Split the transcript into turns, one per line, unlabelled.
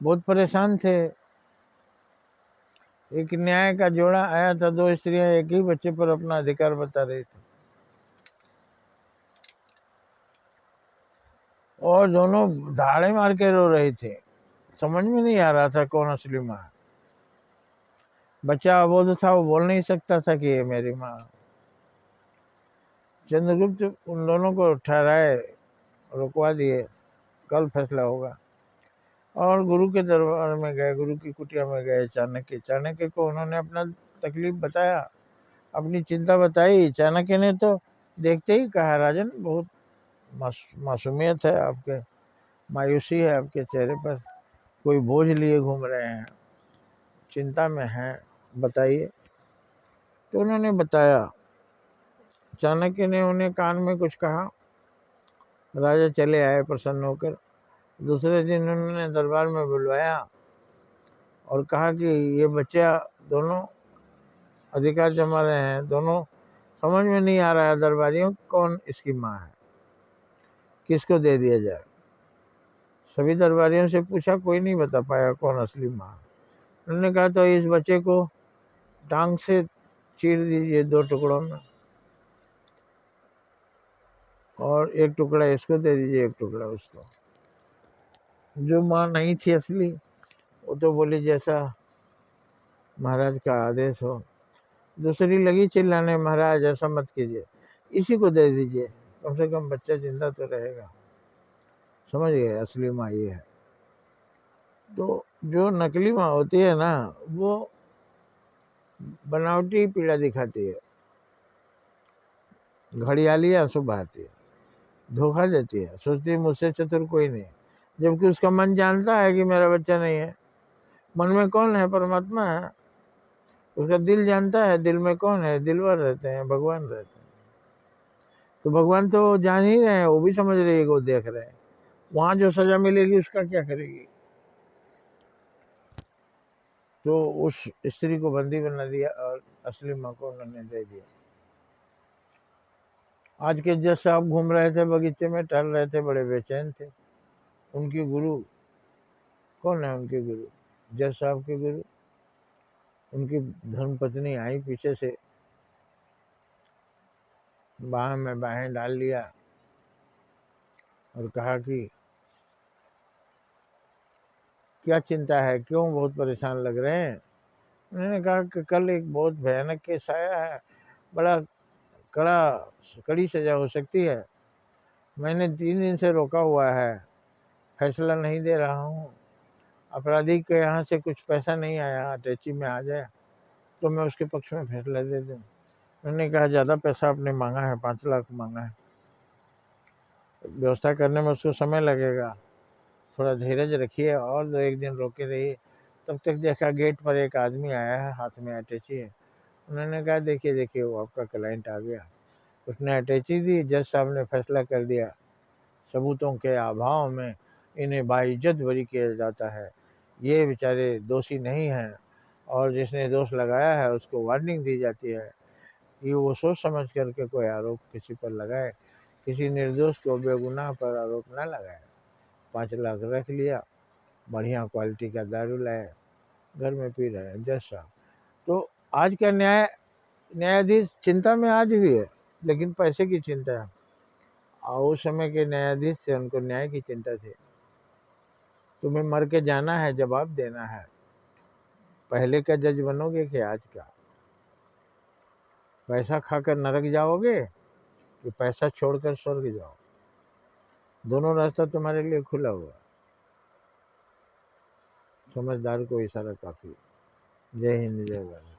बहुत परेशान थे। एक न्याय का जोड़ा आया था, दो स्त्रियां एक ही बच्चे पर अपना अधिकार बता रही थी और दोनों धाड़े मार के रो रही थी। समझ में नहीं आ रहा था कौन असली माँ है। बच्चा अबोध था, वो बोल नहीं सकता था कि ये मेरी माँ। चंद्रगुप्त उन दोनों को ठहराए, रुकवा दिए, कल फैसला होगा। और गुरु के दरबार में गए, गुरु की कुटिया में गए। चाणक्य को उन्होंने अपना तकलीफ बताया, अपनी चिंता बताई। चाणक्य ने तो देखते ही कहा, राजन बहुत मासूमियत है आपके, मायूसी है आपके चेहरे पर, कोई बोझ लिए घूम रहे हैं, चिंता में हैं, बताइए। तो उन्होंने बताया। चाणक्य ने उन्हें कान में कुछ कहा। राजा चले आए प्रसन्न होकर। दूसरे दिन उन्होंने दरबार में बुलवाया और कहा कि ये बच्चा दोनों अधिकार जमा रहे हैं, दोनों समझ में नहीं आ रहा है दरबारियों कौन इसकी माँ है, किसको दे दिया जाए। सभी दरबारियों से पूछा, कोई नहीं बता पाया कौन असली माँ। उन्होंने कहा तो इस बच्चे को टांग से चीर दीजिए 2 टुकड़ों में, और 1 टुकड़ा इसको दे दीजिए, 1 टुकड़ा उसको। जो माँ नहीं थी असली, वो तो बोली जैसा महाराज का आदेश हो। दूसरी लगी चिल्लाने, महाराज ऐसा मत कीजिए, इसी को दे दीजिए, कम से कम बच्चा जिंदा तो रहेगा। समझ गए, असली माँ ये है। तो जो नकली माँ होती है ना, वो बनावटी पीड़ा दिखाती है, घड़ियाली आंसू बहाती है, धोखा देती है, सोचती है मुझसे चतुर कोई नहीं, जबकि उसका मन जानता है कि मेरा बच्चा नहीं है। मन में कौन है? परमात्मा है। उसका दिल जानता है दिल में कौन है, दिलवर रहते हैं, भगवान रहते हैं। तो भगवान तो जान ही रहे हैं, वो भी समझ रही है, वो देख रहे हैं। वहां जो सजा मिलेगी उसका क्या करेगी? तो उस स्त्री को बंदी बना दिया और असली माँ को उन्होंने दे दिया। आज के जज साहब घूम रहे थे, बगीचे में टहल रहे थे, बड़े बेचैन थे। उनकी गुरु कौन है? उनके गुरु, जज साहब के गुरु, उनकी धर्मपत्नी आई पीछे से, बाह में बाहें डाल लिया और कहा कि क्या चिंता है, क्यों बहुत परेशान लग रहे हैं? उन्होंने कहा कि कल एक बहुत भयानक केस आया है, बड़ा कड़ी सजा हो सकती है। मैंने 3 दिन से रोका हुआ है, फैसला नहीं दे रहा हूँ। अपराधी के यहाँ से कुछ पैसा नहीं आया, अटैची में आ जाए तो मैं उसके पक्ष में फैसला दे दूँ। उन्होंने कहा, ज़्यादा पैसा आपने मांगा है, 5 लाख मांगा है, व्यवस्था करने में उसको समय लगेगा, थोड़ा धीरज रखिए और 2-1 दिन रोके रहिए। तब तक देखा गेट पर एक आदमी आया है, हाथ में अटैची है। उन्होंने कहा, देखिए वो आपका क्लाइंट आ गया। उसने अटैची दी, जज साहब ने फैसला कर दिया, सबूतों के अभाव में इन्हें बाइज्जत बरी किया जाता है, ये बेचारे दोषी नहीं हैं, और जिसने दोष लगाया है उसको वार्निंग दी जाती है कि वो सोच समझ करके कोई आरोप किसी पर लगाए, किसी निर्दोष को बेगुनाह पर आरोप न लगाए। 5 लाख रख लिया, बढ़िया क्वालिटी का दारू लाए, घर में पी रहे हैं जज साहब। तो आज का न्यायाधीश चिंता में आज भी है, लेकिन पैसे की चिंता है। और उस समय के न्यायाधीश थे, उनको न्याय की चिंता थी। तुम्हें मर के जाना है, जवाब देना है। पहले का जज बनोगे कि आज का? पैसा खाकर नरक जाओगे कि पैसा छोड़कर स्वर्ग जाओ? दोनों रास्ता तुम्हारे लिए खुला हुआ। समझदार को इशारा काफी। जय हिंद, जय भारत।